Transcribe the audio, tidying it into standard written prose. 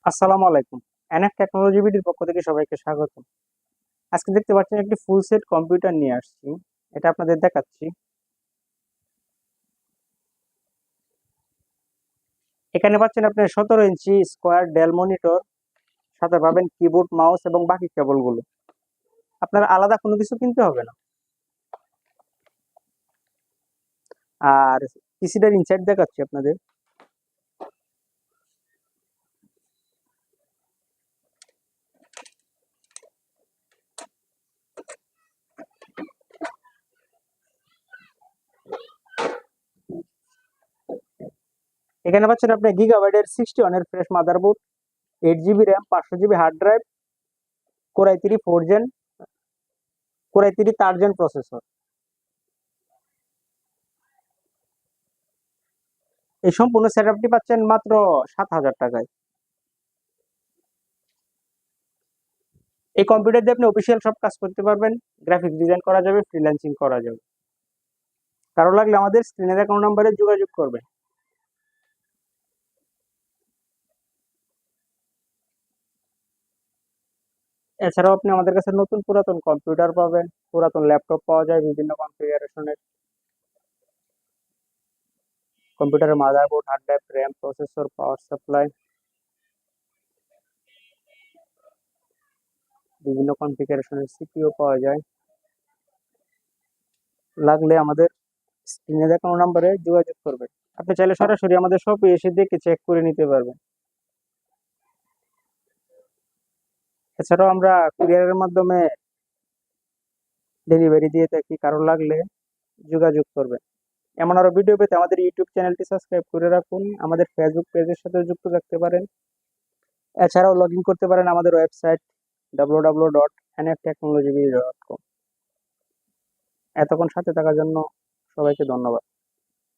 আসসালামু আলাইকুম। NF technology বিডির পক্ষ থেকে সবাইকে স্বাগত। আজকে দেখতে পাচ্ছেন একটি ফুল সেট কম্পিউটার নিয়ে আসছি। এটা আপনাদের দেখাচ্ছি। এখানে পাচ্ছেন আপনার 17 ইঞ্চি স্কোয়ার ডেল মনিটর, সাথে পাবেন কিবোর্ড, মাউস এবং বাকি কেবলগুলো। আপনার আলাদা কোনো কিছু কিনতে হবে না। আর পিসিটার ইনসাইড দেখাচ্ছি আপনাদের। এখানে পাচ্ছেন আপনি গিগাবাইটের 61 fresh motherboard, 8 GB RAM, 500 GB hard drive, core i 3 third gen processor. এই সম্পূর্ণ সেটআপটি পাচ্ছেন মাত্র 7,000 টাকায়। এই কম্পিউটার দিয়ে আপনি অফিসিয়াল সব কাজ করতে পারবেন, গ্রাফিক্স ডিজাইন করা যাবে, ফ্রিল্যান্সিং করা যাবে। কারো লাগলে আমাদের স্ক্রিনের অ্যাকাউন্ট নাম্বারে যোগাযোগ করবেন। এছাড়াও আপনি আমাদের কাছে নতুন পুরাতন কম্পিউটার পাবেন, পুরাতন ল্যাপটপ পাওয়া যায় বিভিন্ন কনফিগারেশনের। কম্পিউটারের motherboard, hard drive, RAM, processor, power supply, বিভিন্ন কনফিগারেশনের সিপিইউ পাওয়া যায়। লাগলে আমাদের স্ক্রিনে দেখানো নাম্বারে যোগাযোগ করবেন। আপনি চাইলে সরাসরি আমাদের শপে এসে দেখে চেক করে নিতে পারবেন। এছাড়াও আমরা কুরিয়ারের মাধ্যমে ডেলিভারি দিয়ে থাকি, কারো লাগলে যোগাযোগ করবেন। এমন আরো ভিডিও পেতে আমাদের ইউটিউব চ্যানেলটি সাবস্ক্রাইব করে রাখুন, আমাদের ফেসবুক পেজের সাথে যুক্ত থাকতে পারেন। এছাড়াও লগ ইন করতে পারেন আমাদের ওয়েবসাইট www.nftechnology.com। এতক্ষণ সাথে থাকার জন্য সবাইকে ধন্যবাদ।